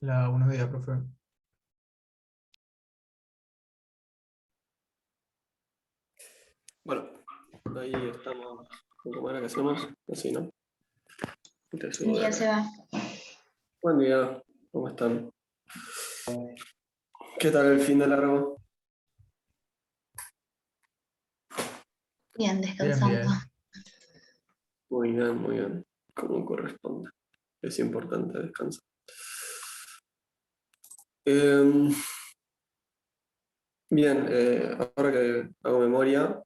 Hola, buenos días, profe. Bueno, ahí estamos. ¿Cómo era que hacemos? Así, ¿no? Te Buen ayudo de día, acá. Seba. Buen día, ¿cómo están? ¿Qué tal el fin de largo? Bien, Bien, descansando. bien. Muy bien. Como corresponde. Es importante descansar. Em, Bien, ahora que hago memoria,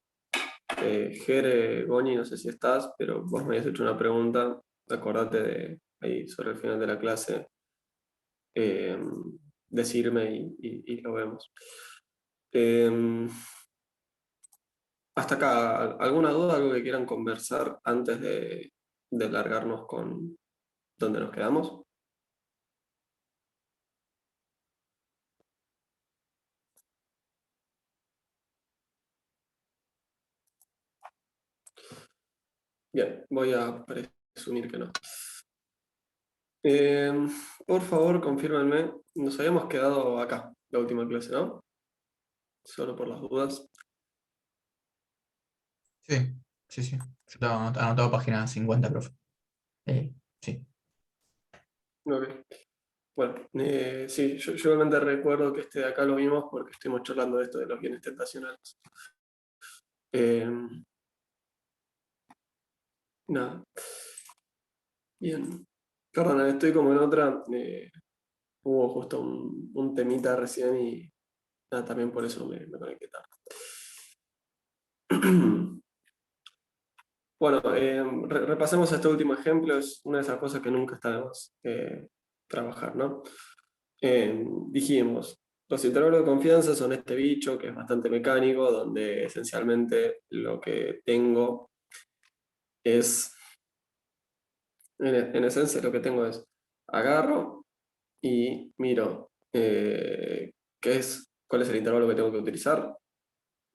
Jere, Goni, no sé si estás, pero vos me habías hecho una pregunta. Acordate de ahí sobre el final de la clase, decirme y lo vemos. Em, Hasta acá, ¿alguna duda, algo que quieran conversar antes de largarnos con donde nos quedamos? Bien, voy a presumir que no. Eh, por favor, confírmenme. Nos habíamos quedado acá, la última clase, ¿no? Solo por las dudas. Sí, sí, sí. Yo tengo anotado página 50, profe. Sí. Ok. Bueno, sí, yo igualmente recuerdo que este de acá lo vimos porque estuvimos charlando de esto de los bienes tentacionales. Eh, Nada. Bien. Perdón, estoy como en otra. Hubo justo un temita recién y nada, también por eso me conecté tarde. Bueno, repasemos este último ejemplo, es una de esas cosas que nunca está de más trabajar, ¿no? Dijimos, los intervalos de confianza son este bicho que es bastante mecánico, donde esencialmente lo que tengo es, en esencia lo que tengo es, agarro y miro cuál es el intervalo que tengo que utilizar,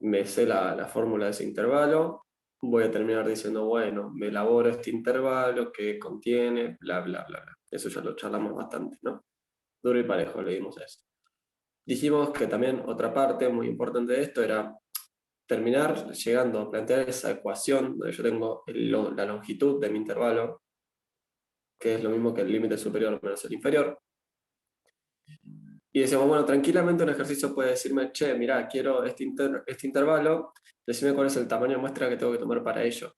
me sé la fórmula de ese intervalo, voy a terminar diciendo, bueno, me elaboro este intervalo que contiene, bla, bla, bla, bla. Eso ya lo charlamos bastante, ¿no? Duro y parejo le dimos a eso. Dijimos que también otra parte muy importante de esto era terminar llegando a plantear esa ecuación donde yo tengo la longitud de mi intervalo, que es lo mismo que el límite superior menos el inferior. Y decíamos, bueno, tranquilamente un ejercicio puede decirme, che, mirá, quiero este intervalo, decime cuál es el tamaño de muestra que tengo que tomar para ello.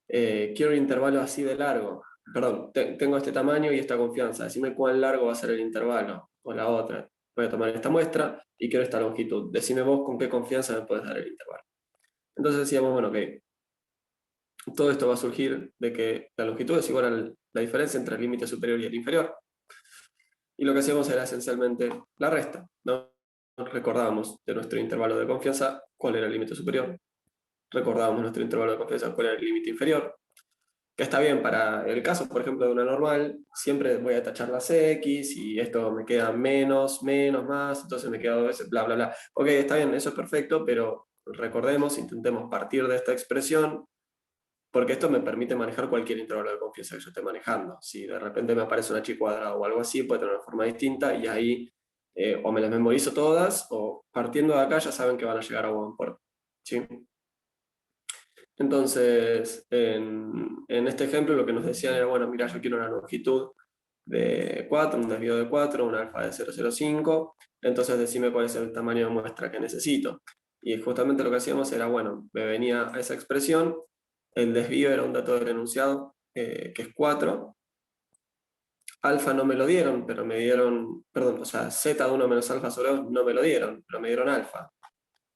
Quiero un intervalo así de largo. Perdón, tengo este tamaño y esta confianza. Decime cuán largo va a ser el intervalo o la otra. Voy a tomar esta muestra y quiero esta longitud. Decime vos con qué confianza me puedes dar el intervalo. Entonces decíamos, bueno, que todo esto va a surgir de que la longitud es igual a la diferencia entre el límite superior y el inferior. Y lo que hacíamos era esencialmente la resta, ¿no? Recordábamos de nuestro intervalo de confianza cuál era el límite superior. Recordábamos nuestro intervalo de confianza cuál era el límite inferior. Que está bien para el caso, por ejemplo, de una normal, siempre voy a tachar las X y esto me queda menos, menos, más, entonces me queda 2 veces, bla, bla, bla. Ok, está bien, eso es perfecto, pero recordemos, intentemos partir de esta expresión, porque esto me permite manejar cualquier intervalo de confianza que yo esté manejando. Si de repente me aparece una chi cuadrada o algo así, puede tener una forma distinta y ahí o me las memorizo todas o partiendo de acá ya saben que van a llegar a buen puerto. ¿Sí? Entonces, en este ejemplo lo que nos decían era, bueno, mira, yo quiero una longitud de 4, un desvío de 4, un alfa de 0,05, entonces decime cuál es el tamaño de muestra que necesito. Y justamente lo que hacíamos era, bueno, me venía a esa expresión, el desvío era un dato del enunciado, que es 4, alfa no me lo dieron, pero me dieron, perdón, o sea, z de 1 menos alfa sobre 2 no me lo dieron, pero me dieron alfa.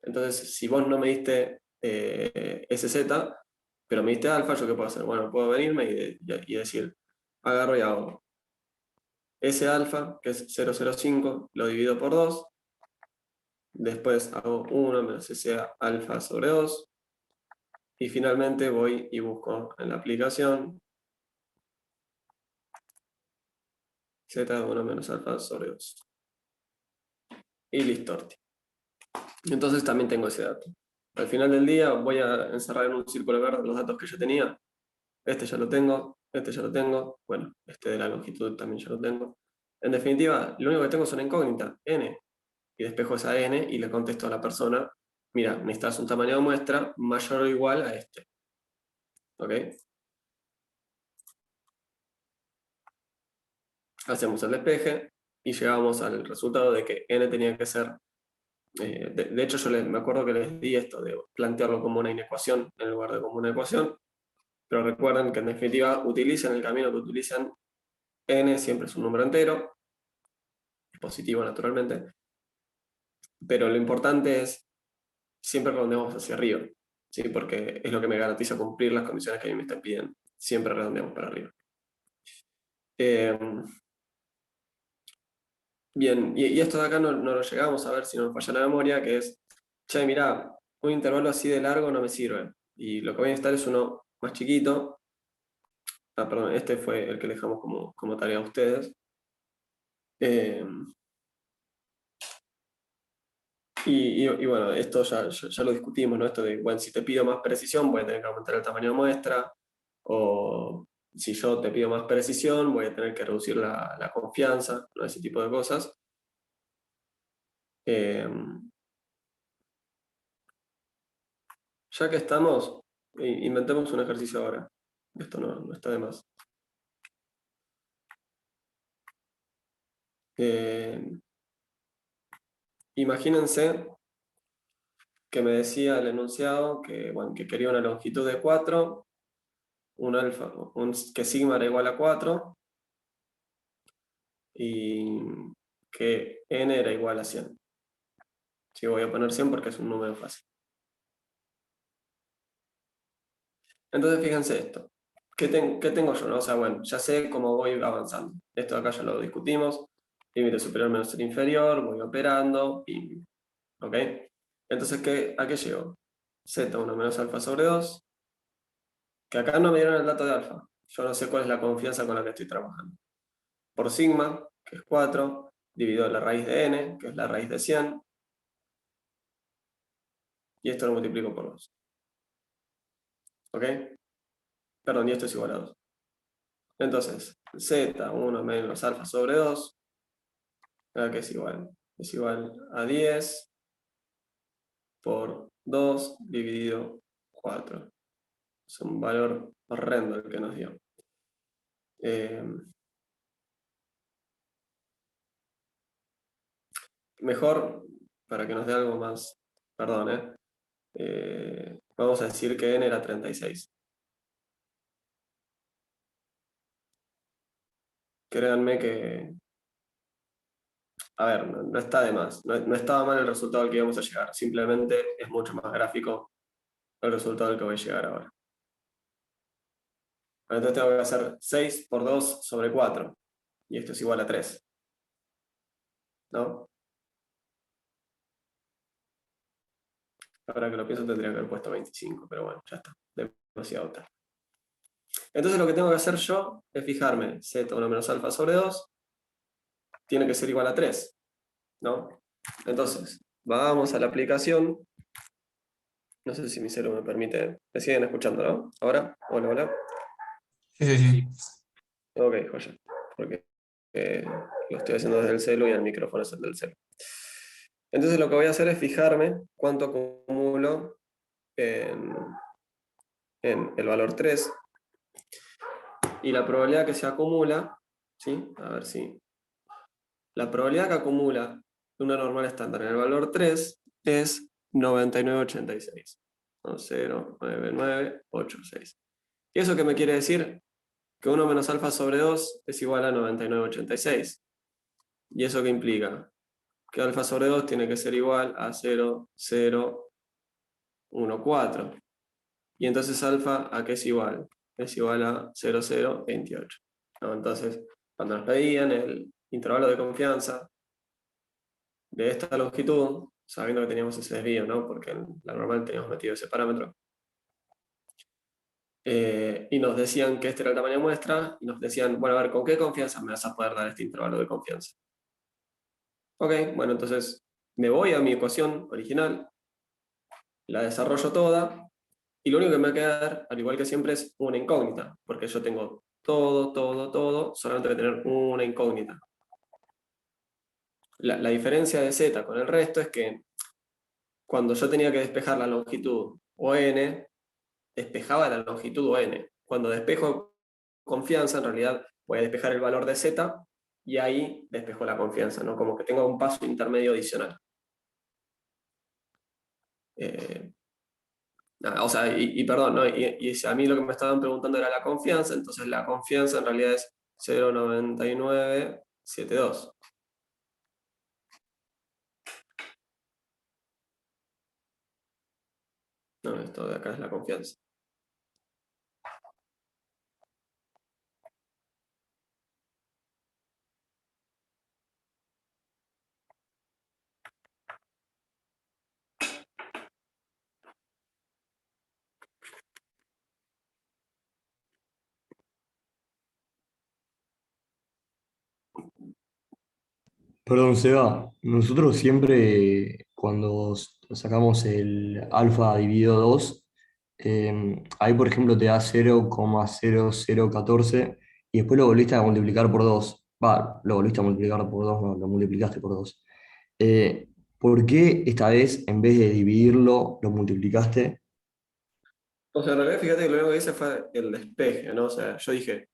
Entonces, si vos no me diste ese z, pero me diste alfa, ¿yo qué puedo hacer? Bueno, puedo venirme y decir, agarro y hago ese alfa, que es 0,05, lo divido por 2, después hago 1 menos ese alfa sobre 2, y finalmente voy y busco en la aplicación z de 1 menos alfa sobre 2. Y listo. Entonces también tengo ese dato. Al final del día voy a encerrar en un círculo verde los datos que yo tenía. Este ya lo tengo, este ya lo tengo, bueno, este de la longitud también ya lo tengo. En definitiva, lo único que tengo es una incógnita, n, y despejo esa n y le contesto a la persona, mira, necesitas un tamaño de muestra mayor o igual a este. ¿Ok? Hacemos el despeje y llegamos al resultado de que n tenía que ser, de hecho yo me acuerdo que les di esto de plantearlo como una inecuación en lugar de como una ecuación, pero recuerden que en definitiva utilicen el camino que utilizan, n siempre es un número entero, es positivo naturalmente, pero lo importante es siempre redondeamos hacia arriba, ¿sí? Porque es lo que me garantiza cumplir las condiciones que a mí me están pidiendo, siempre redondeamos para arriba. Bien, y esto de acá no lo llegamos a ver si nos falla la memoria, que es, che, mirá, un intervalo así de largo no me sirve. Y lo que voy a necesitar es uno más chiquito. Ah, perdón, este fue el que dejamos como tarea a ustedes. Y bueno, esto ya lo discutimos, ¿no? Esto de, bueno, si te pido más precisión, voy a tener que aumentar el tamaño de muestra, o si yo te pido más precisión, voy a tener que reducir la confianza, ¿no? Ese tipo de cosas. Ya que estamos, inventemos un ejercicio ahora. Esto no está de más. Imagínense que me decía el enunciado que, bueno, que quería una longitud de 4, un alfa, que sigma era igual a 4, y que n era igual a 100. Sí, voy a poner 100 porque es un número fácil. Entonces fíjense esto. ¿Qué tengo yo? ¿No? O sea, bueno, ya sé cómo voy avanzando. Esto de acá ya lo discutimos. Límite superior menos el inferior, voy operando, y, ¿ok? Entonces, ¿a qué llego? Z1 menos alfa sobre 2, que acá no me dieron el dato de alfa. Yo no sé cuál es la confianza con la que estoy trabajando. Por sigma, que es 4, dividido la raíz de n, que es la raíz de 100, y esto lo multiplico por 2. ¿Ok? Perdón, y esto es igual a 2. Entonces, Z1 menos alfa sobre 2, que es igual a 10 por 2 dividido 4. Es un valor horrendo el que nos dio. Mejor, para que nos dé algo más, perdón, vamos a decir que n era 36. Créanme que, a ver, no está de más, no estaba mal el resultado al que íbamos a llegar, simplemente es mucho más gráfico el resultado al que voy a llegar ahora. Entonces tengo que hacer 6 por 2 sobre 4, y esto es igual a 3. ¿No? Ahora que lo pienso tendría que haber puesto 25, pero bueno, ya está, demasiado tarde. Entonces lo que tengo que hacer yo es fijarme, Z1 menos alfa sobre 2, tiene que ser igual a 3, ¿no? Entonces, vamos a la aplicación. No sé si mi celu me permite. Me siguen escuchando, ¿no? ¿Ahora? Hola, hola. Sí. Ok, joya. Porque lo estoy haciendo desde el celu y el micrófono es el del celu. Entonces lo que voy a hacer es fijarme cuánto acumulo en el valor 3. Y la probabilidad que se acumula, ¿sí? A ver si... La probabilidad que acumula una normal estándar en el valor 3 es 99,86. 0,9986. ¿Y eso qué me quiere decir? Que 1 menos alfa sobre 2 es igual a 99,86. ¿Y eso qué implica? Que alfa sobre 2 tiene que ser igual a 0,014. Y entonces alfa, ¿a qué es igual? Es igual a 0,028. ¿No? Entonces, cuando nos pedían el intervalo de confianza de esta longitud, sabiendo que teníamos ese desvío, ¿no? Porque en la normal teníamos metido ese parámetro, y nos decían que este era el tamaño de muestra, y nos decían, bueno, a ver, ¿con qué confianza me vas a poder dar este intervalo de confianza? Ok, bueno, entonces me voy a mi ecuación original, la desarrollo toda, y lo único que me va a quedar, al igual que siempre, es una incógnita, porque yo tengo todo, solamente voy a tener una incógnita. La diferencia de z con el resto es que cuando yo tenía que despejar la longitud ON, despejaba la longitud ON. Cuando despejo confianza, en realidad voy a despejar el valor de z y ahí despejo la confianza, ¿no? Como que tengo un paso intermedio adicional. O sea, perdón, ¿no? Y si a mí lo que me estaban preguntando era la confianza, entonces la confianza en realidad es 0,9972. No, esto de acá es la confianza. Perdón, Seba, nosotros siempre cuando sacamos el alfa dividido 2, ahí por ejemplo te da 0,0014 y después lo volviste a multiplicar por 2. Va, lo volviste a multiplicar por 2, no, lo multiplicaste por 2. ¿Por qué esta vez en vez de dividirlo lo multiplicaste? O sea, en realidad fíjate que lo único que hice fue el despeje, ¿no? O sea, yo dije,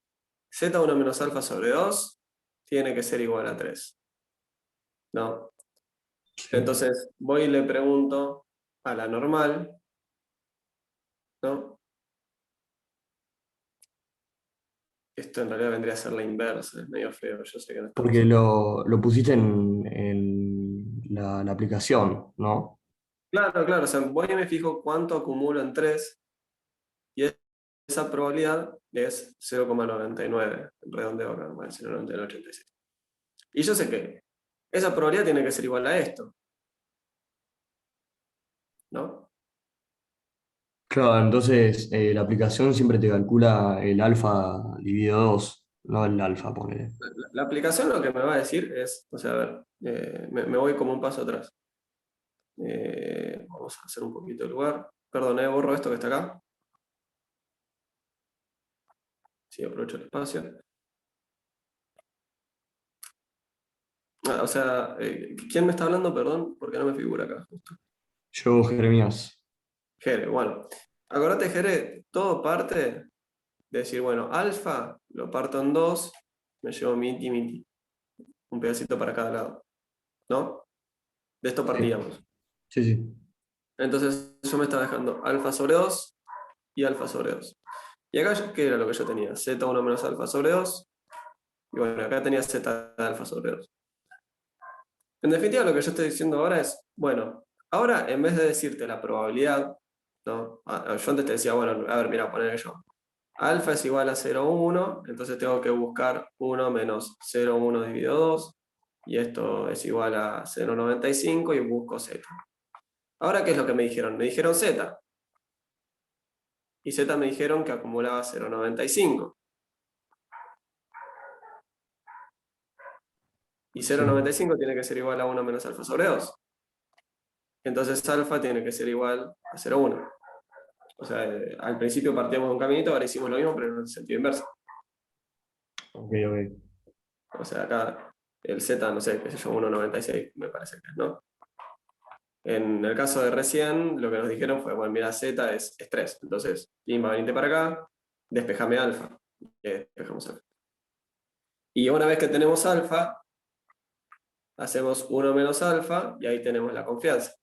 z1 menos alfa sobre 2 tiene que ser igual a 3, ¿no? Entonces voy y le pregunto a la normal, ¿no? Esto en realidad vendría a ser la inversa, es medio feo, yo sé que no estamos... Porque lo pusiste en la aplicación, ¿no? Claro, claro, o sea, voy y me fijo cuánto acumulo en 3 y esa probabilidad es 0,99, redondeo acá, bueno, 0,9986. Y yo sé que esa probabilidad tiene que ser igual a esto, ¿no? Claro, entonces la aplicación siempre te calcula el alfa dividido 2, no el alfa, ponele. La aplicación lo que me va a decir es, o sea, a ver, me voy como un paso atrás. Vamos a hacer un poquito de lugar. Perdón, borro esto que está acá. Sí, aprovecho el espacio. O sea, ¿quién me está hablando? Perdón, porque no me figura acá, justo. Yo, Jeremías. Jere, bueno. Acordate, Jere, todo parte de decir, bueno, alfa lo parto en 2, me llevo miti. Un pedacito para cada lado, ¿no? De esto Sí, partíamos. sí, sí. Entonces yo me estaba dejando alfa sobre 2 y alfa sobre 2. Y acá, ¿qué era lo que yo tenía? Z1 menos alfa sobre 2. Y bueno, acá tenía Z de alfa sobre 2. En definitiva, lo que yo estoy diciendo ahora es, bueno, ahora en vez de decirte la probabilidad, ¿no? Yo antes te decía, bueno, a ver, mira, poner yo. Alfa es igual a 0,1, entonces tengo que buscar 1 menos 0,1 dividido 2, y esto es igual a 0,95 y busco Z. Ahora, ¿qué es lo que me dijeron? Me dijeron Z. Y Z me dijeron que acumulaba 0,95. Y Sí, 0,95 tiene que ser igual a 1 menos alfa sobre 2. Entonces alfa tiene que ser igual a 0,1. O sea, al principio partíamos de un caminito, ahora hicimos lo mismo, pero en el sentido inverso. ok, ok. O sea, acá el Z, no sé, qué sé yo, 1,96 me parece que es, ¿no? En el caso de recién, lo que nos dijeron fue, bueno, mira, Z es 3. Entonces, pimba, venite para acá, despejame alfa. Despejamos alfa. Y una vez que tenemos alfa, hacemos 1 menos alfa y ahí tenemos la confianza,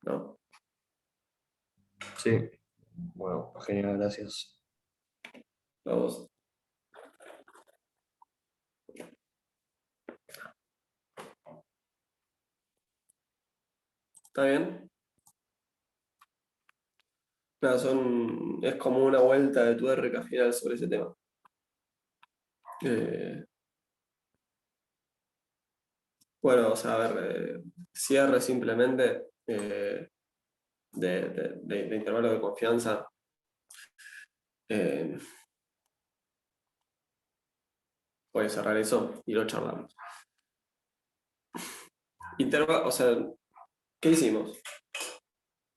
¿no? Sí. Bueno, genial, gracias. Vamos. ¿Está bien? Nada, es como una vuelta de tuerca final sobre ese tema. Bueno, vamos a ver, cierre simplemente de intervalo de confianza. Voy a cerrar eso y lo charlamos. O sea, ¿qué hicimos?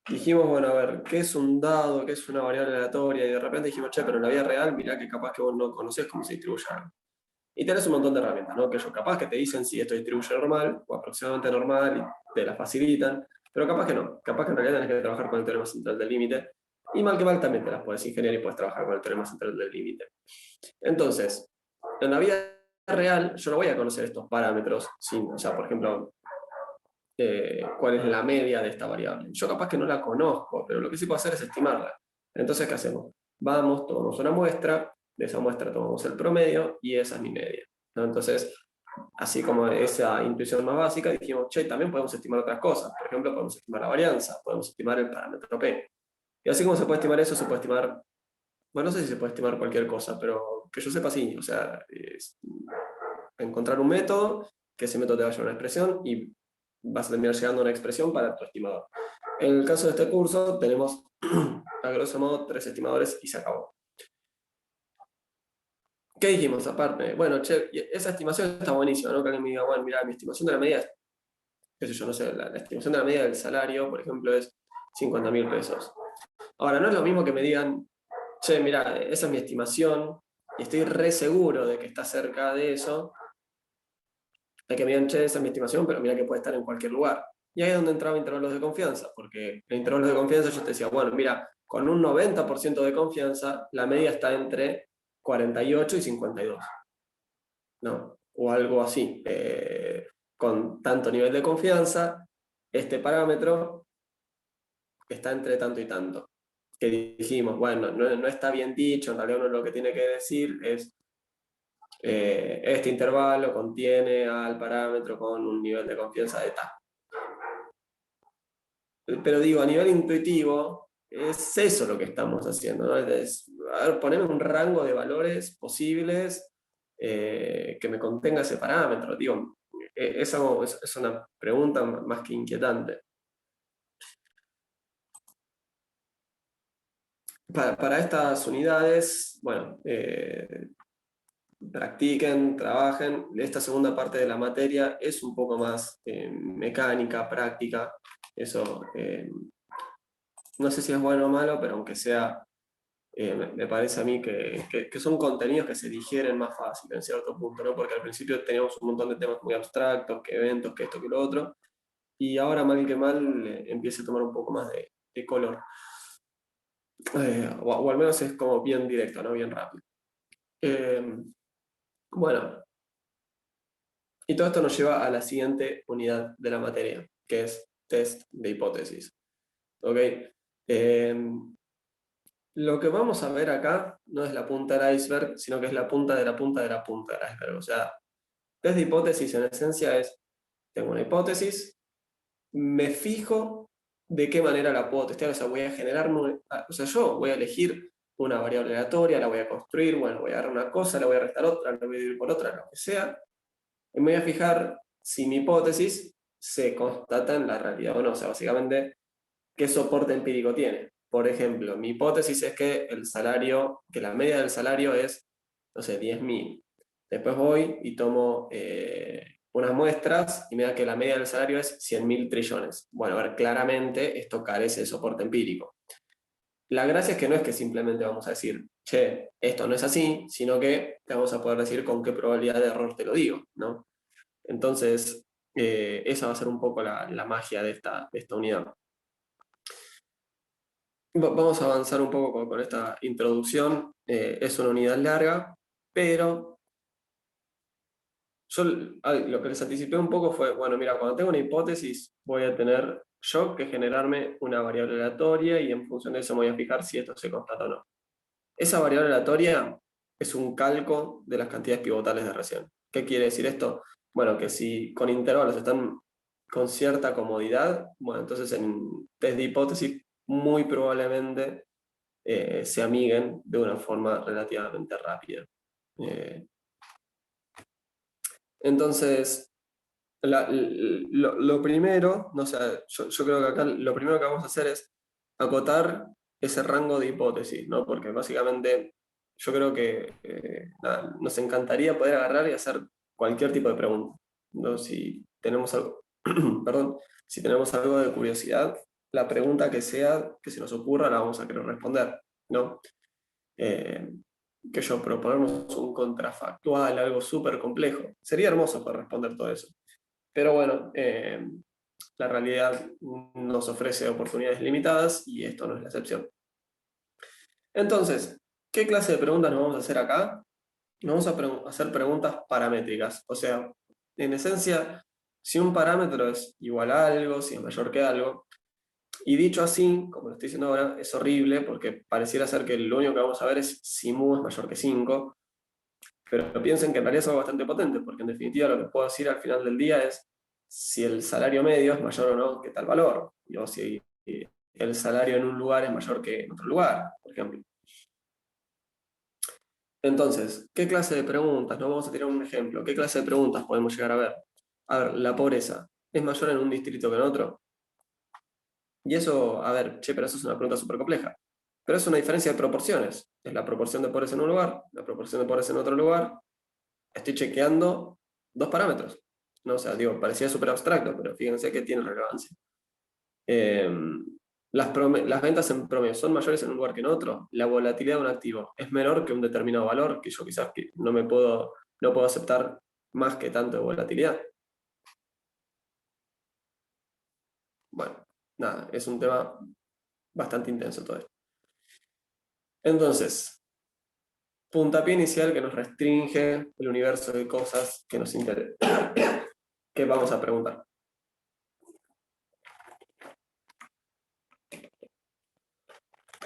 Dijimos, bueno, a ver, ¿qué es un dado? ¿Qué es una variable aleatoria? Y de repente dijimos, che, pero en la vida real, mirá que capaz que vos no conocés cómo se distribuye algo. Y tenés un montón de herramientas, ¿no? Que ellos capaz que te dicen si esto distribuye normal o aproximadamente normal y te la facilitan, pero capaz que no. Capaz que en realidad tenés que trabajar con el teorema central del límite. Y mal que mal también te las puedes ingeniar y puedes trabajar con el teorema central del límite. Entonces, en la vida real yo no voy a conocer estos parámetros, o sea, por ejemplo, cuál es la media de esta variable. Yo capaz que no la conozco, pero lo que sí puedo hacer es estimarla. Entonces, ¿qué hacemos? Vamos, tomamos una muestra, de esa muestra tomamos el promedio y esa es mi media, ¿no? Entonces, así como esa intuición más básica, dijimos, che, también podemos estimar otras cosas. Por ejemplo, podemos estimar la varianza, podemos estimar el parámetro P. Y así como se puede estimar eso, se puede estimar, bueno, no sé si se puede estimar cualquier cosa, pero que yo sepa sí, o sea, encontrar un método, que ese método te va a llevar a una expresión y vas a terminar llegando a una expresión para tu estimador. En el caso de este curso tenemos a grosso modo 3 estimadores y se acabó. ¿Qué dijimos aparte? Bueno, che, esa estimación está buenísima, ¿no? Que alguien me diga, bueno, mira, mi estimación de la medida es, qué sé yo, no sé, la estimación de la medida del salario, por ejemplo, es 50.000 pesos. Ahora, no es lo mismo que me digan, che, mira, esa es mi estimación y estoy re seguro de que está cerca de eso, hay que mirar, che, esa es mi estimación, pero mira que puede estar en cualquier lugar. Y ahí es donde entraba intervalos de confianza, porque en intervalos de confianza yo te decía, bueno, mira, con un 90% de confianza, la media está entre 48 y 52. ¿No? O algo así. Con tanto nivel de confianza, este parámetro está entre tanto y tanto. Que dijimos, bueno, no está bien dicho, en realidad uno lo que tiene que decir es este intervalo contiene al parámetro con un nivel de confianza de tal. Pero digo, a nivel intuitivo, es eso lo que estamos haciendo, ¿no? Es, a ver, ponerme un rango de valores posibles que me contenga ese parámetro. Digo, es una pregunta más que inquietante. Para estas unidades, bueno, practiquen, trabajen. Esta segunda parte de la materia es un poco más mecánica, práctica. Eso no sé si es bueno o malo, pero aunque sea, me parece a mí que son contenidos que se digieren más fácil en cierto punto, ¿no? Porque al principio teníamos un montón de temas muy abstractos, que eventos, que esto, que lo otro, y ahora mal que mal empieza a tomar un poco más de color. O al menos es como bien directo, ¿no? Bien rápido. Bueno, y todo esto nos lleva a la siguiente unidad de la materia, que es test de hipótesis. ¿Ok? Lo que vamos a ver acá no es la punta del iceberg, sino que es la punta de la punta de la punta del iceberg. O sea, test de hipótesis en esencia es, tengo una hipótesis, me fijo de qué manera la puedo testear, o sea, voy a generarme, o sea, yo voy a elegir una variable aleatoria, la voy a construir, bueno, voy a agarrar una cosa, la voy a restar otra, la voy a dividir por otra, lo que sea, y me voy a fijar si mi hipótesis se constata en la realidad o no, o sea, básicamente, qué soporte empírico tiene. Por ejemplo, mi hipótesis es que que la media del salario es, no sé, 10.000. Después voy y tomo unas muestras y me da que la media del salario es 100.000 trillones. Bueno, a ver, claramente esto carece de soporte empírico. La gracia es que no es que simplemente vamos a decir, che, esto no es así, sino que te vamos a poder decir con qué probabilidad de error te lo digo, ¿no? Entonces, esa va a ser un poco la magia de esta unidad. Vamos a avanzar un poco con esta introducción. Es una unidad larga, pero yo lo que les anticipé un poco fue, bueno, mira, cuando tengo una hipótesis voy a tener yo que generarme una variable aleatoria y en función de eso me voy a fijar si esto se constata o no. Esa variable aleatoria es un calco de las cantidades pivotales de recién. ¿Qué quiere decir esto? Bueno, que si con intervalos están con cierta comodidad, bueno, entonces en test de hipótesis muy probablemente se amiguen de una forma relativamente rápida. Entonces, lo primero, no sé, yo creo que acá lo primero que vamos a hacer es acotar ese rango de hipótesis, ¿no? Porque básicamente yo creo que nada, nos encantaría poder agarrar y hacer cualquier tipo de pregunta, ¿no? Si tenemos algo, perdón, si tenemos algo de curiosidad, la pregunta que sea que se nos ocurra la vamos a querer responder, ¿no? que yo, proponernos un contrafactual, algo súper complejo. Sería hermoso poder responder todo eso. Pero bueno, la realidad nos ofrece oportunidades limitadas y esto no es la excepción. Entonces, ¿qué clase de preguntas nos vamos a hacer acá? Nos vamos a hacer preguntas paramétricas. O sea, en esencia, si un parámetro es igual a algo, si es mayor que algo, y dicho así, como lo estoy diciendo ahora, es horrible porque pareciera ser que lo único que vamos a ver es si mu es mayor que 5, pero piensen que en realidad es algo bastante potente, porque en definitiva lo que puedo decir al final del día es si el salario medio es mayor o no que tal valor, o si el salario en un lugar es mayor que en otro lugar, por ejemplo. Entonces, ¿qué clase de preguntas? No vamos a tirar un ejemplo. ¿Qué clase de preguntas podemos llegar a ver? A ver, la pobreza, ¿es mayor en un distrito que en otro? Y eso, a ver, che, pero eso es una pregunta súper compleja. Pero es una diferencia de proporciones. Es la proporción de pobreza en un lugar, la proporción de pobreza en otro lugar. Estoy chequeando dos parámetros. ¿No? O sea, digo, parecía súper abstracto, pero fíjense que tiene relevancia. Las ventas en promedio son mayores en un lugar que en otro. La volatilidad de un activo es menor que un determinado valor, que yo quizás no puedo aceptar más que tanto de volatilidad. Bueno, nada, es un tema bastante intenso todo esto. Entonces, puntapié inicial que nos restringe el universo de cosas que nos interesan, que vamos a preguntar.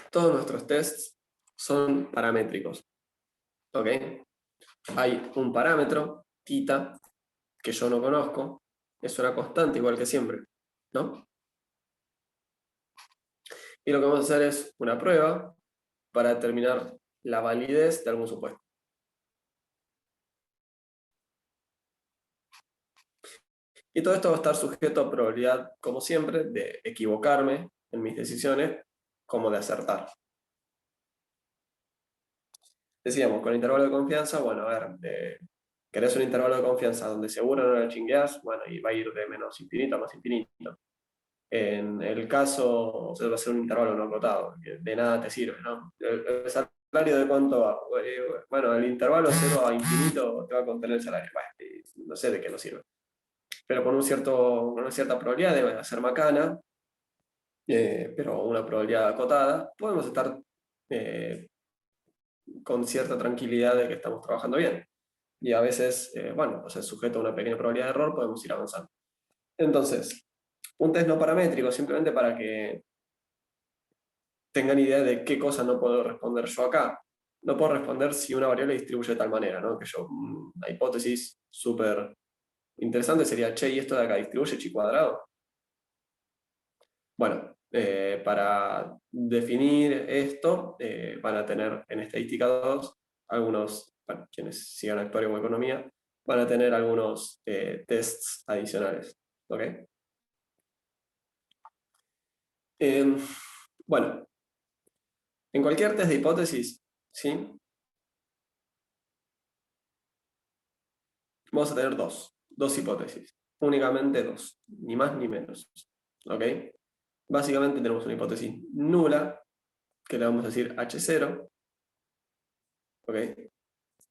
Todos nuestros tests son paramétricos. ¿Ok? Hay un parámetro, θ, que yo no conozco, es una constante igual que siempre, ¿no? Y lo que vamos a hacer es una prueba para determinar la validez de algún supuesto. Y todo esto va a estar sujeto a probabilidad, como siempre, de equivocarme en mis decisiones, como de acertar. Decíamos, con intervalo de confianza, bueno, a ver, querés un intervalo de confianza donde seguro no la chingueás, bueno, y va a ir de menos infinito a más infinito. En el caso, o sea, va a ser un intervalo no acotado, que de nada te sirve, ¿no? ¿El salario de cuánto va? Bueno, el intervalo 0 a infinito te va a contener el salario. Bueno, no sé de qué nos sirve. Pero con una cierta probabilidad debe ser macana, pero una probabilidad acotada, podemos estar con cierta tranquilidad de que estamos trabajando bien. Y a veces, bueno, pues es sujeto a una pequeña probabilidad de error, podemos ir avanzando. Entonces, un test no paramétrico, simplemente para que tengan idea de qué cosa no puedo responder yo acá. No puedo responder si una variable distribuye de tal manera, ¿no? Que yo, una hipótesis súper interesante sería, che, ¿y esto de acá distribuye chi cuadrado? Bueno, para definir esto, van a tener en estadística 2 algunos, bueno, quienes sigan actuario o economía, van a tener algunos tests adicionales. ¿Ok? Bueno, en cualquier test de hipótesis, ¿sí? Vamos a tener dos hipótesis, únicamente dos, ni más ni menos. ¿Ok? Básicamente tenemos una hipótesis nula, que le vamos a decir H0, ¿ok?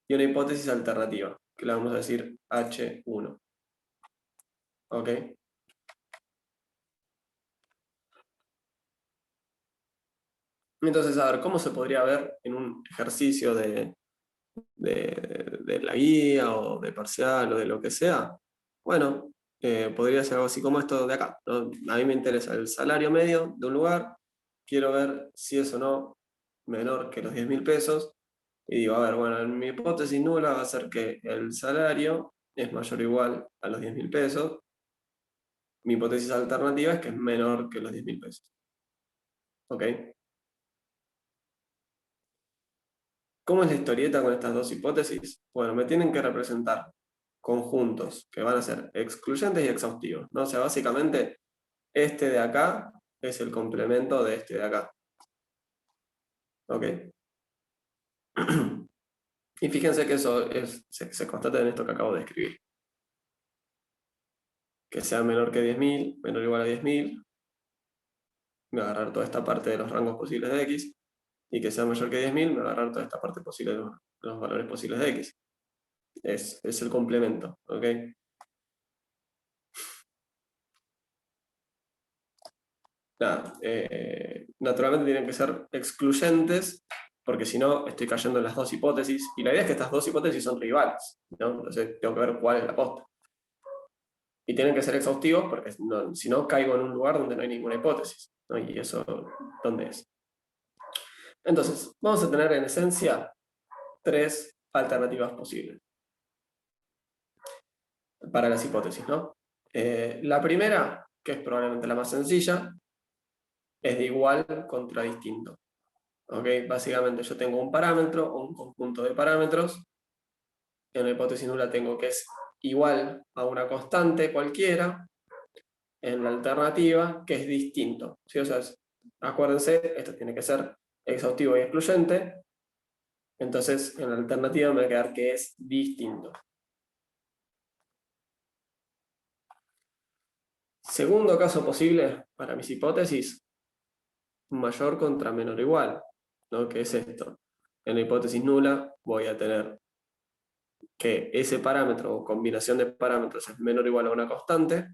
Y una hipótesis alternativa, que le vamos a decir H1. ¿Ok? Entonces, a ver, ¿cómo se podría ver en un ejercicio de la guía o de parcial o de lo que sea? Bueno, podría ser algo así como esto de acá, ¿no? A mí me interesa el salario medio de un lugar, quiero ver si es o no menor que los 10.000 pesos, y digo, a ver, bueno, en mi hipótesis nula va a ser que el salario es mayor o igual a los 10.000 pesos, mi hipótesis alternativa es que es menor que los 10.000 pesos. ¿Ok? ¿Cómo es la historieta con estas dos hipótesis? Bueno, me tienen que representar conjuntos que van a ser excluyentes y exhaustivos, ¿no? O sea, básicamente, este de acá es el complemento de este de acá. ¿Ok? Y fíjense que eso se constata en esto que acabo de escribir. Que sea menor que 10.000, menor o igual a 10.000. Voy a agarrar toda esta parte de los rangos posibles de X. y que sea mayor que 10.000, me va a agarrar toda esta parte posible de los valores posibles de x. Es el complemento, ¿ok? Nada, naturalmente tienen que ser excluyentes, porque si no estoy cayendo en las dos hipótesis, y la idea es que estas dos hipótesis son rivales, ¿no? Entonces tengo que ver cuál es la posta. Y tienen que ser exhaustivos, porque si no caigo en un lugar donde no hay ninguna hipótesis, ¿no? Y eso, ¿dónde es? Entonces, vamos a tener en esencia 3 alternativas posibles para las hipótesis, ¿no? La primera, que es probablemente la más sencilla, es de igual contra distinto. ¿Ok? Básicamente yo tengo un parámetro o un conjunto de parámetros. En la hipótesis nula tengo que es igual a una constante cualquiera. En la alternativa, que es distinto. ¿Sí? O sea, acuérdense, esto tiene que ser exhaustivo y excluyente. Entonces, en la alternativa me va a quedar que es distinto. Segundo caso posible para mis hipótesis, mayor contra menor o igual, ¿no? ¿Qué es esto? En la hipótesis nula voy a tener que ese parámetro o combinación de parámetros es menor o igual a una constante,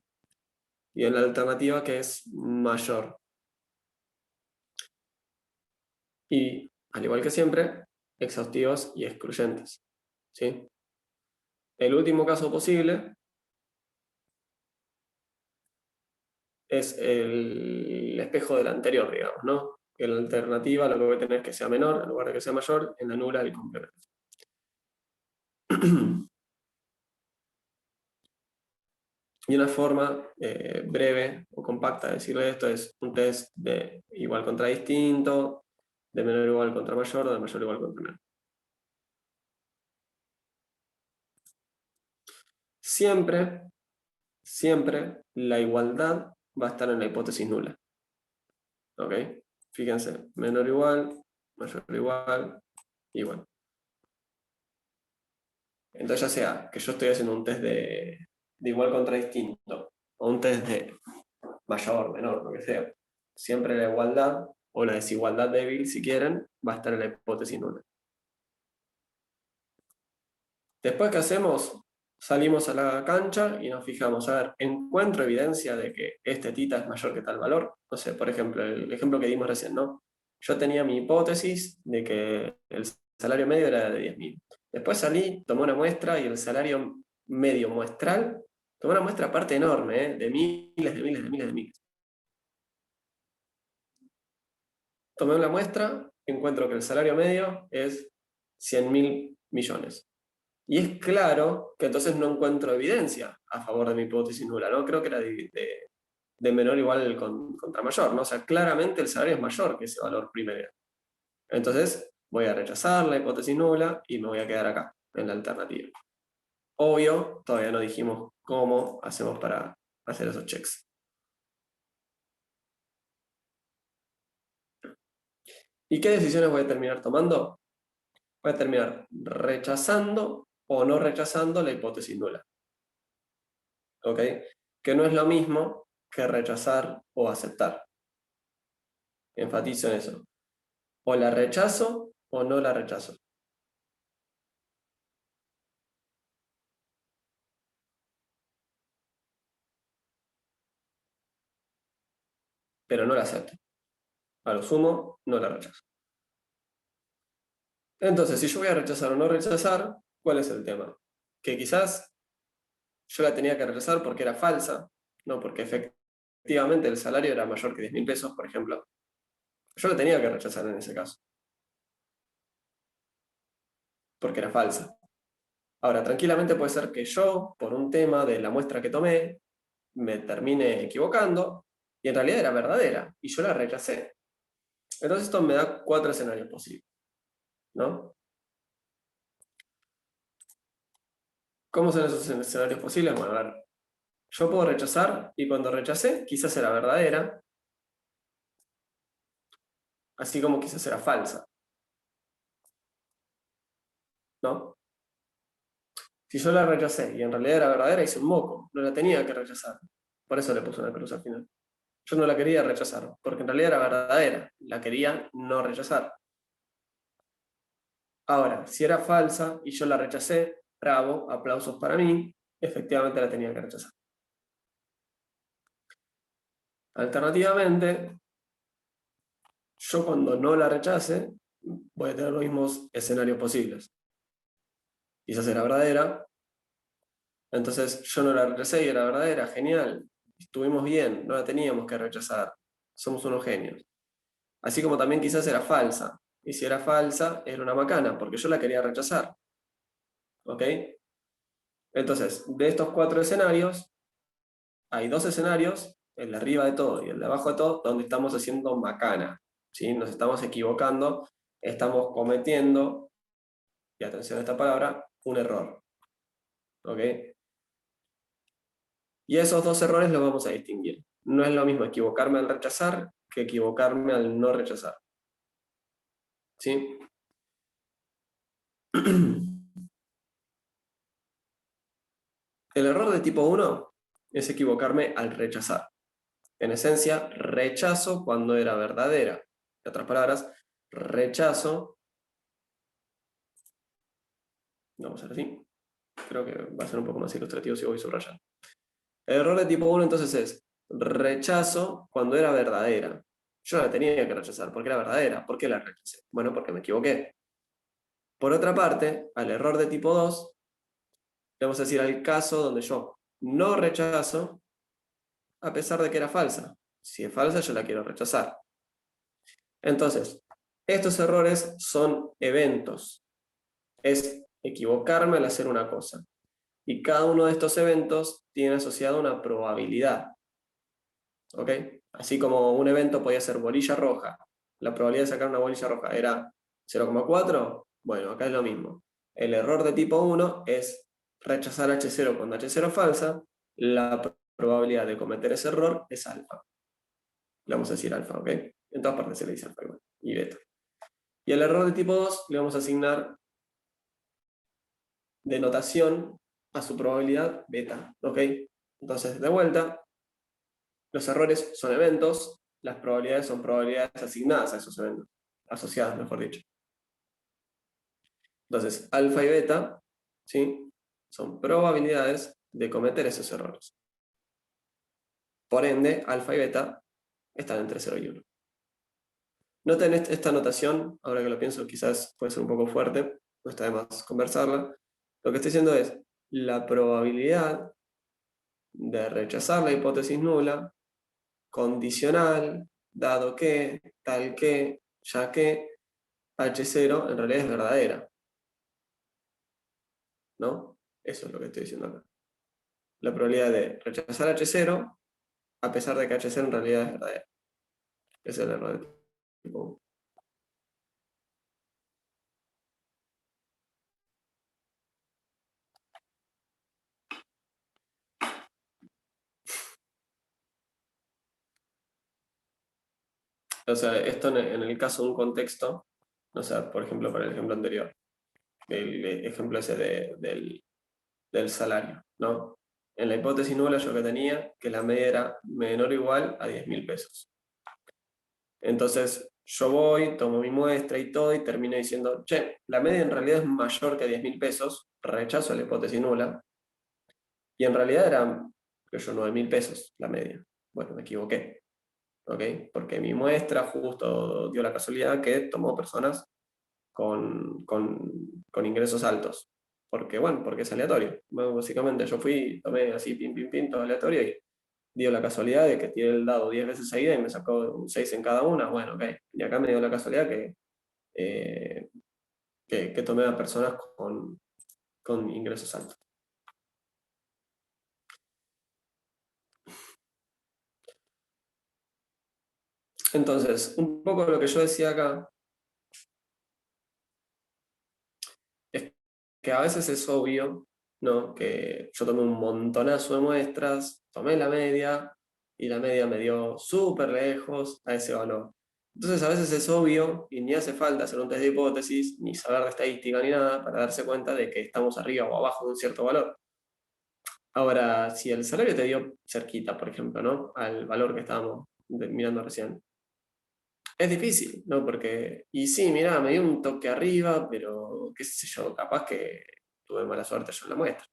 y en la alternativa que es mayor. Y, al igual que siempre, exhaustivos y excluyentes. ¿Sí? El último caso posible es el espejo del anterior, digamos, ¿no? En la alternativa lo que voy a tener es que sea menor en lugar de que sea mayor, en la nula el complemento. Y una forma breve o compacta de decirle esto es un test de igual contra distinto, de menor igual contra mayor, o de mayor igual contra menor. Siempre, siempre la igualdad va a estar en la hipótesis nula. ¿Ok? Fíjense, menor igual, mayor igual, igual. Entonces ya sea que yo estoy haciendo un test de igual contra distinto, o un test de mayor, menor, lo que sea, siempre la igualdad, o la desigualdad débil si quieren, va a estar en la hipótesis nula. Después, ¿qué hacemos? Salimos a la cancha y nos fijamos, a ver, ¿encuentro evidencia de que este tita es mayor que tal valor? No sé, por ejemplo, el ejemplo que dimos recién, ¿no? Yo tenía mi hipótesis de que el salario medio era de 10.000. Después salí, tomé una muestra y el salario medio muestral, tomé una muestra aparte enorme, de miles, de miles, de miles, de miles. Tomé una muestra, encuentro que el salario medio es 100.000 millones. Y es claro que entonces no encuentro evidencia a favor de mi hipótesis nula, ¿no? Creo que era de menor o igual contra mayor, ¿no? O sea, claramente el salario es mayor que ese valor primero. Entonces voy a rechazar la hipótesis nula y me voy a quedar acá, en la alternativa. Obvio, todavía no dijimos cómo hacemos para hacer esos checks. ¿Y qué decisiones voy a terminar tomando? Voy a terminar rechazando o no rechazando la hipótesis nula. ¿Ok? Que no es lo mismo que rechazar o aceptar. Enfatizo en eso. O la rechazo o no la rechazo. Pero no la acepto. A lo sumo, no la rechazo. Entonces, si yo voy a rechazar o no rechazar, ¿cuál es el tema? Que quizás yo la tenía que rechazar porque era falsa, no porque efectivamente el salario era mayor que 10.000 pesos, por ejemplo. Yo la tenía que rechazar en ese caso. Porque era falsa. Ahora, tranquilamente puede ser que yo, por un tema de la muestra que tomé, me termine equivocando y en realidad era verdadera y yo la rechacé. Entonces esto me da 4 escenarios posibles, ¿no? ¿Cómo son esos escenarios posibles? Bueno, a ver, yo puedo rechazar y cuando rechacé quizás era verdadera, así como quizás era falsa, ¿no? Si yo la rechacé y en realidad era verdadera, hice un moco, no la tenía que rechazar. Por eso le puse una cruz al final. Yo no la quería rechazar, porque en realidad era verdadera, la quería no rechazar. Ahora, si era falsa y yo la rechacé, bravo, aplausos para mí, efectivamente la tenía que rechazar. Alternativamente, yo cuando no la rechace, voy a tener los mismos escenarios posibles. Quizás era verdadera, entonces yo no la rechacé y era verdadera, genial, estuvimos bien, no la teníamos que rechazar, somos unos genios. Así como también quizás era falsa, y si era falsa, era una macana, porque yo la quería rechazar. ¿Ok? Entonces, de estos 4 escenarios, hay 2 escenarios, el de arriba de todo y el de abajo de todo, donde estamos haciendo macana, ¿sí? Nos estamos equivocando, estamos cometiendo, y atención a esta palabra, un error. ¿Ok? Y esos 2 errores los vamos a distinguir. No es lo mismo equivocarme al rechazar que equivocarme al no rechazar. ¿Sí? El error de tipo 1 es equivocarme al rechazar. En esencia, rechazo cuando era verdadera. En otras palabras, rechazo, vamos a ver así, creo que va a ser un poco más ilustrativo si voy subrayando. El error de tipo 1 entonces es rechazo cuando era verdadera. Yo la tenía que rechazar porque era verdadera. ¿Por qué la rechacé? Bueno, porque me equivoqué. Por otra parte, al error de tipo 2, le vamos a decir al caso donde yo no rechazo a pesar de que era falsa. Si es falsa, yo la quiero rechazar. Entonces, estos errores son eventos. Es equivocarme al hacer una cosa. Y cada uno de estos eventos tiene asociado una probabilidad. ¿Ok? Así como un evento podía ser bolilla roja, la probabilidad de sacar una bolilla roja era 0,4, bueno, acá es lo mismo. El error de tipo 1 es rechazar H0 cuando H0 es falsa, la probabilidad de cometer ese error es alfa. Le vamos a decir alfa, ¿ok? En todas partes se le dice alfa igual, y beta. Y el error de tipo 2 le vamos a asignar denotación a su probabilidad beta, ¿ok? Entonces, de vuelta, los errores son eventos, las probabilidades son probabilidades asignadas a esos eventos, asociadas, mejor dicho. Entonces, alfa y beta, ¿sí? Son probabilidades de cometer esos errores. Por ende, alfa y beta están entre 0 y 1. Noten esta notación, ahora que lo pienso quizás puede ser un poco fuerte, no está de más conversarla. Lo que estoy diciendo es, la probabilidad de rechazar la hipótesis nula, condicional, dado que, tal que, ya que, H0 en realidad es verdadera. ¿No? Eso es lo que estoy diciendo acá. La probabilidad de rechazar H0 a pesar de que H0 en realidad es verdadera. Ese es el error de tipo 1. O sea, esto en el caso de un contexto, o sea, por ejemplo, para el ejemplo anterior, el ejemplo ese del salario, ¿no? En la hipótesis nula yo que tenía que la media era menor o igual a 10.000 pesos. Entonces yo voy, tomo mi muestra y todo y termino diciendo, che, la media en realidad es mayor que 10.000 pesos, rechazo la hipótesis nula, y en realidad eran, creo yo, 9.000 pesos la media. Bueno, me equivoqué. ¿Ok? Porque mi muestra justo dio la casualidad que tomó personas con ingresos altos. Porque, bueno, porque es aleatorio. Bueno, básicamente yo fui, tomé así, pim, pim, pim, todo aleatorio y dio la casualidad de que tiré el dado 10 veces seguida y me sacó un 6 en cada una. Bueno, ok. Y acá me dio la casualidad eh, que tomé a personas con ingresos altos. Entonces, un poco lo que yo decía acá es que a veces es obvio, ¿no? Que yo tomé un montonazo de muestras, tomé la media y la media me dio súper lejos a ese valor. Entonces a veces es obvio y ni hace falta hacer un test de hipótesis, ni saber de estadística ni nada para darse cuenta de que estamos arriba o abajo de un cierto valor. Ahora, si el salario te dio cerquita, por ejemplo, ¿no? Al valor que estábamos mirando recién, es difícil, ¿no? Porque, y sí, mirá, me dio un toque arriba, pero qué sé yo, capaz que tuve mala suerte yo en la muestra.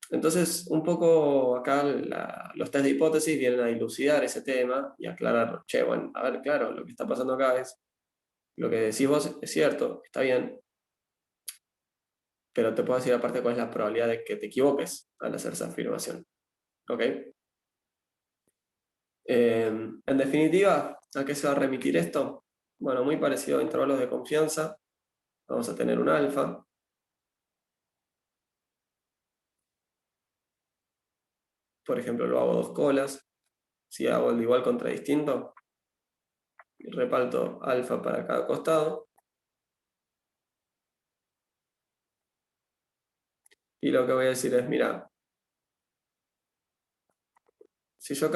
Entonces, un poco acá los test de hipótesis vienen a dilucidar ese tema y aclarar, che, bueno, a ver, claro, lo que está pasando acá es, lo que decís vos es cierto, está bien, pero te puedo decir aparte cuál es la probabilidad de que te equivoques al hacer esa afirmación. ¿Ok? En definitiva, ¿a qué se va a remitir esto? Bueno, muy parecido a intervalos de confianza. Vamos a tener un alfa. Por ejemplo, lo hago dos colas. Si hago el de igual contra distinto, reparto alfa para cada costado. Y lo que voy a decir es, mira, si yo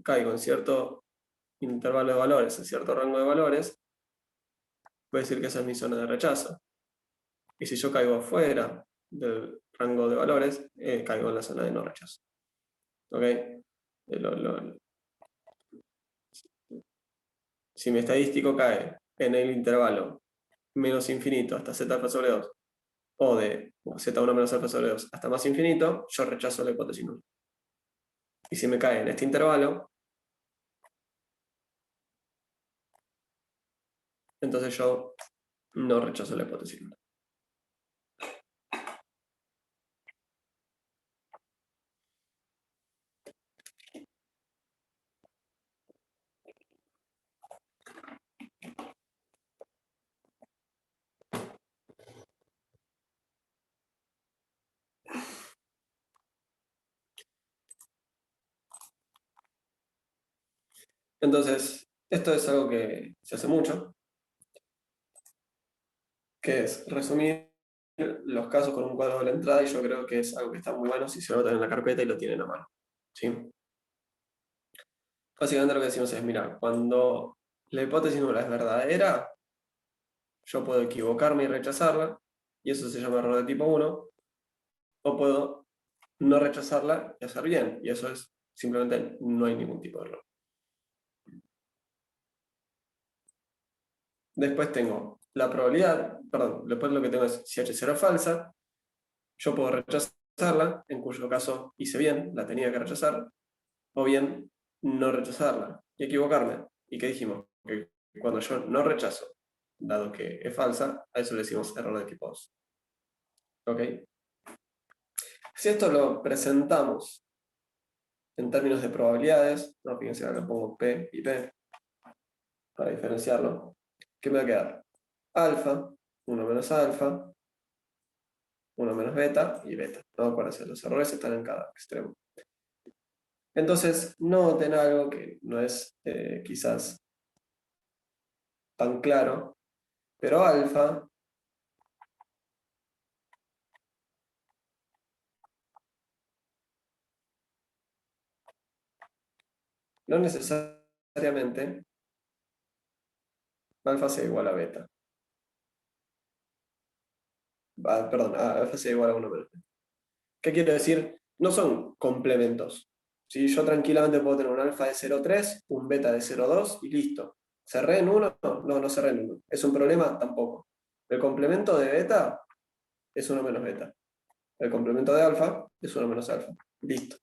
caigo en cierto intervalo de valores, en cierto rango de valores, voy a decir que esa es mi zona de rechazo. Y si yo caigo fuera del rango de valores, caigo en la zona de no rechazo. ¿Ok? Si mi estadístico cae en el intervalo menos infinito hasta z alfa sobre 2, o de z1 menos alfa sobre 2 hasta más infinito, yo rechazo la hipótesis nula. Y si me cae en este intervalo, entonces yo no rechazo la hipótesis nula. Entonces, esto es algo que se hace mucho, que es resumir los casos con un cuadro de la entrada, y yo creo que es algo que está muy bueno si se lo notan en la carpeta y lo tienen a mano. ¿Sí? Básicamente lo que decimos es, mira, cuando la hipótesis nula es verdadera, yo puedo equivocarme y rechazarla, y eso se llama error de tipo 1, o puedo no rechazarla y hacer bien, y eso es simplemente no hay ningún tipo de error. Después tengo la probabilidad, perdón, después lo que tengo es si H0 es falsa, yo puedo rechazarla, en cuyo caso hice bien, la tenía que rechazar, o bien no rechazarla y equivocarme. ¿Y qué dijimos? Que cuando yo no rechazo, dado que es falsa, a eso le decimos error de tipo 2. ¿Ok? Si esto lo presentamos en términos de probabilidades, no, fíjense, acá pongo P y P para diferenciarlo, ¿qué me va a quedar? Alfa, 1 menos alfa, 1 menos beta y beta. No, acuérdense, los errores están en cada extremo. Entonces, noten algo que no es quizás tan claro, pero alfa no necesariamente alfa sea igual a beta. Perdón, alfa sea igual a 1 menos beta. ¿Qué quiero decir? No son complementos. Si yo tranquilamente puedo tener un alfa de 0,3, un beta de 0,2 y listo. ¿Cerré en 1? No, no cerré en 1. ¿Es un problema? Tampoco. El complemento de beta es 1 menos beta. El complemento de alfa es 1 menos alfa. Listo.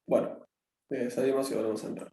Bueno, salimos y volvemos a entrar.